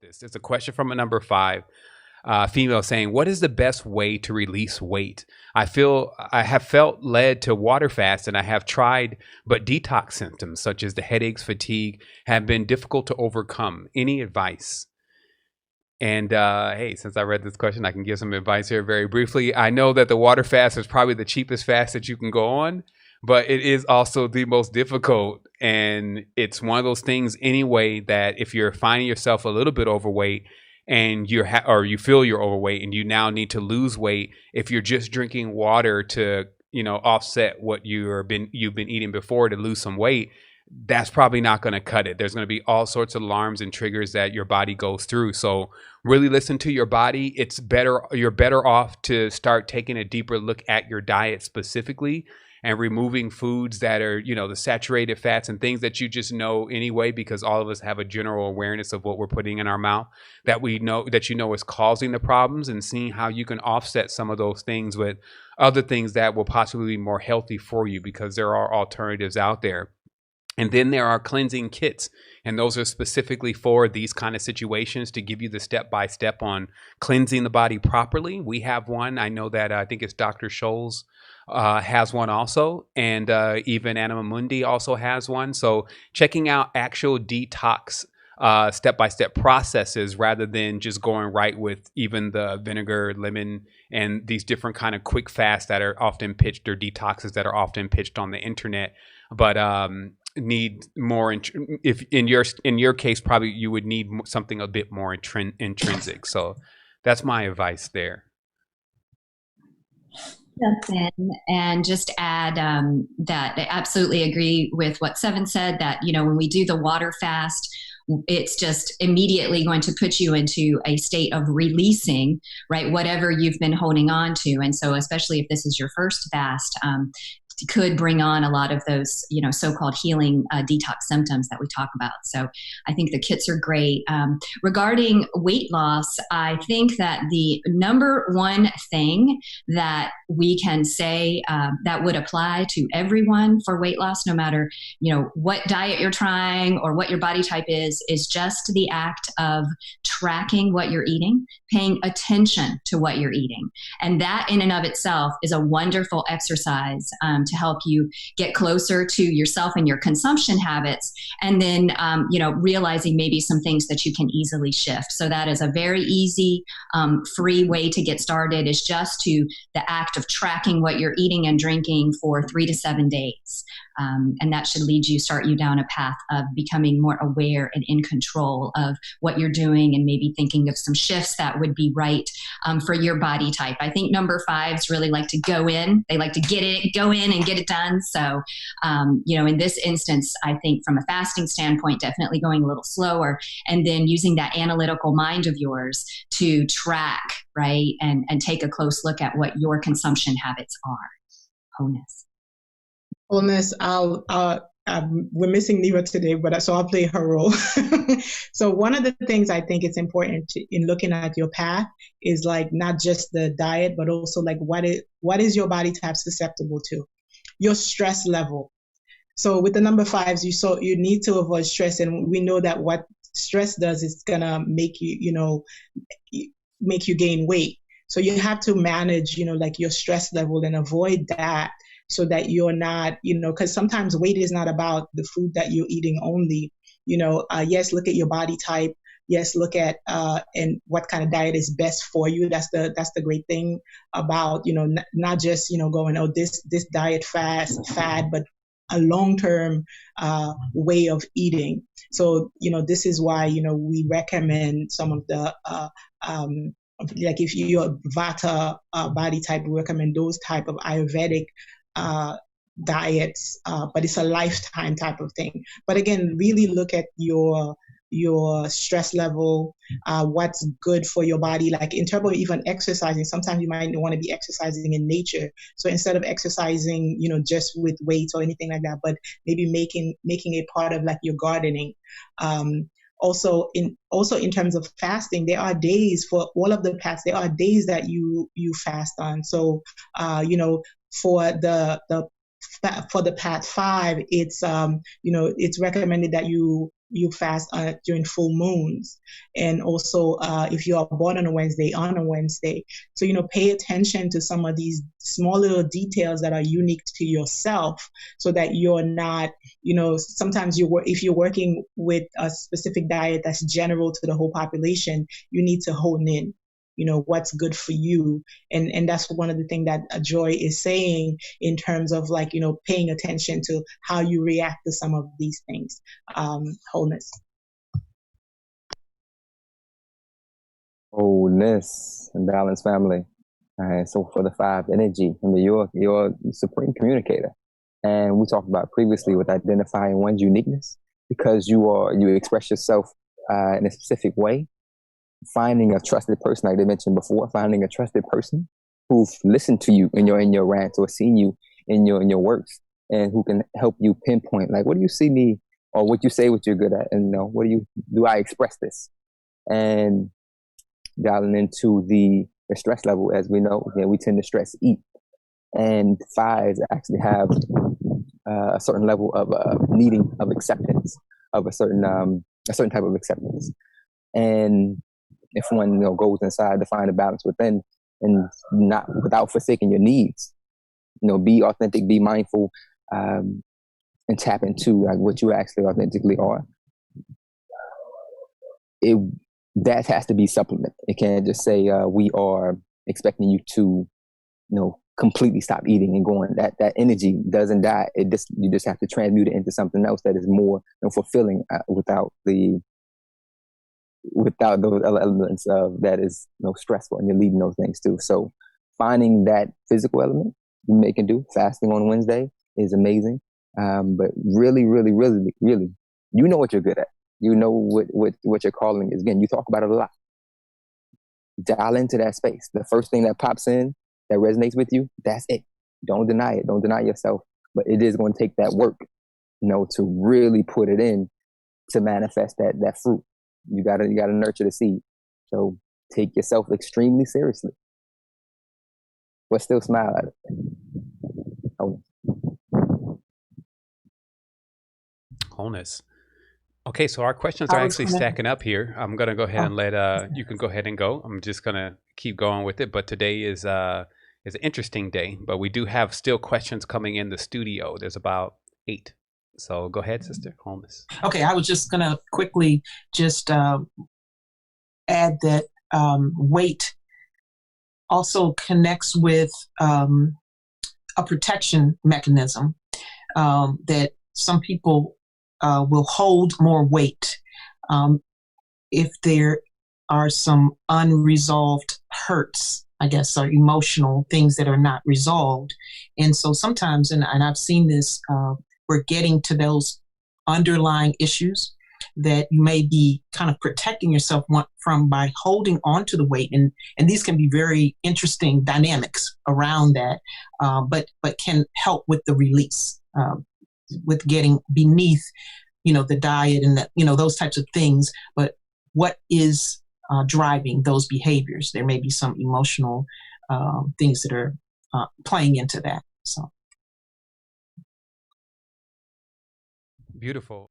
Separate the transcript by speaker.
Speaker 1: This is a question from a number five female saying, "What is the best way to release weight? I have felt led to water fast and I have tried, but detox symptoms such as the headaches, fatigue have been difficult to overcome. Any advice?" And hey, since I read this question, I can give some advice here very briefly. I know that the water fast is probably the cheapest fast that you can go on, but it is also the most difficult. And it's one of those things anyway that if you're finding yourself a little bit overweight and or you feel you're overweight and you now need to lose weight, if you're just drinking water to offset what you've been eating before to lose some weight, that's probably not going to cut it. There's going to be all sorts of alarms and triggers that your body goes through. So really listen to your body. You're better off to start taking a deeper look at your diet specifically and removing foods that are, the saturated fats and things that you just know anyway, because all of us have a general awareness of what we're putting in our mouth that we know is causing the problems, and seeing how you can offset some of those things with other things that will possibly be more healthy for you, because there are alternatives out there. And then there are cleansing kits, and those are specifically for these kind of situations to give you the step-by-step on cleansing the body properly. We have one. I know that I think it's Dr. Scholl's has one also, and even Anima Mundi also has one. So checking out actual detox step-by-step processes rather than just going right with even the vinegar, lemon, and these different kind of quick fasts that are often pitched, or detoxes that are often pitched on the internet. But need more if in your case, probably you would need something a bit more intrinsic. So that's my advice there.
Speaker 2: And just add that I absolutely agree with what Seven said, that when we do the water fast, it's just immediately going to put you into a state of releasing, right, whatever you've been holding on to. And so especially if this is your first fast, could bring on a lot of those, so-called healing detox symptoms that we talk about. So I think the kits are great. Regarding weight loss, I think that the number one thing that we can say that would apply to everyone for weight loss, no matter, what diet you're trying or what your body type is just the act of tracking what you're eating, paying attention to what you're eating. And that in and of itself is a wonderful exercise to help you get closer to yourself and your consumption habits. And then, realizing maybe some things that you can easily shift. So that is a very easy, free way to get started, is just to the act of tracking what you're eating and drinking for 3 to 7 days. And that should start you down a path of becoming more aware and in control of what you're doing, and maybe thinking of some shifts that would be right for your body type. I think number fives really like to go in. They like to go in and get it done. So, in this instance, I think from a fasting standpoint, definitely going a little slower, and then using that analytical mind of yours to track, right, and take a close look at what your consumption habits are.
Speaker 3: Wholeness, we're missing Neva today, so I'll play her role. So one of the things I think it's important in looking at your path is like not just the diet, but also like what is your body type susceptible to, your stress level. So with the number fives, you need to avoid stress, and we know that what stress does is gonna make you make you gain weight. So you have to manage like your stress level and avoid that, so that you're not, because sometimes weight is not about the food that you're eating only. Yes, look at your body type. Yes, look at and what kind of diet is best for you. That's the great thing about not just going, oh, this diet fad, but a long-term way of eating. So this is why we recommend some of the like if you're Vata body type, we recommend those type of Ayurvedic diets, but it's a lifetime type of thing. But again, really look at your stress level, what's good for your body. Like in terms of even exercising, sometimes you might want to be exercising in nature. So instead of exercising, just with weights or anything like that, but maybe making it part of like your gardening. Also in terms of fasting, there are days for all of the paths. There are days that you fast on. So for the path 5, it's it's recommended that you you fast during full moons, and also if you are born on a Wednesday, on a Wednesday. So pay attention to some of these small little details that are unique to yourself, so that you're not, sometimes if you're working with a specific diet that's general to the whole population, you need to hone in what's good for you. And that's one of the things that Joy is saying, in terms of like, paying attention to how you react to some of these things. Wholeness.
Speaker 4: Wholeness and balance, family. So for the 5 energy, I mean, you're a supreme communicator. And we talked about previously with identifying one's uniqueness, because you express yourself in a specific way. Finding a trusted person, like they mentioned before, finding a trusted person who've listened to you in your rants, or seen you in your works, and who can help you pinpoint, like, what do you see me, or what you say what you're good at, and what do I express this? And dialing into the stress level, as we know, we tend to stress eat, and 5s actually have a certain level of needing of acceptance, of a certain type of acceptance. And if one goes inside to find a balance within, and not without forsaking your needs, be authentic, be mindful, and tap into like what you actually authentically are. That has to be supplement. It can't just say we are expecting you to completely stop eating and going. That energy doesn't die. You just have to transmute it into something else that is more fulfilling without those elements of that is stressful, and you're leading those things too. So finding that physical element you may can do. Fasting on Wednesday is amazing. But really, really, really, really, what you're good at. What your calling is. Again, you talk about it a lot. Dial into that space. The first thing that pops in that resonates with you, that's it. Don't deny it. Don't deny yourself. But it is going to take that work, to really put it in to manifest that fruit. You gotta nurture the seed. So take yourself extremely seriously, but still smile at it.
Speaker 1: Wholeness. Okay, so our questions are actually stacking up here. I'm gonna go ahead and let you can go ahead and go. I'm just gonna keep going with it. But today is an interesting day. But we do have still questions coming in the studio. There's about 8. So go ahead, Sister Wholeness.
Speaker 5: Okay, I was just going to quickly just add that weight also connects with a protection mechanism, that some people will hold more weight if there are some unresolved hurts, I guess, or emotional things that are not resolved. And so sometimes, and I've seen this, we're getting to those underlying issues that you may be kind of protecting yourself from by holding on to the weight. And these can be very interesting dynamics around that, but can help with the release, with getting beneath, the diet and that, those types of things. But what is driving those behaviors? There may be some emotional things that are playing into that. So.
Speaker 1: Beautiful.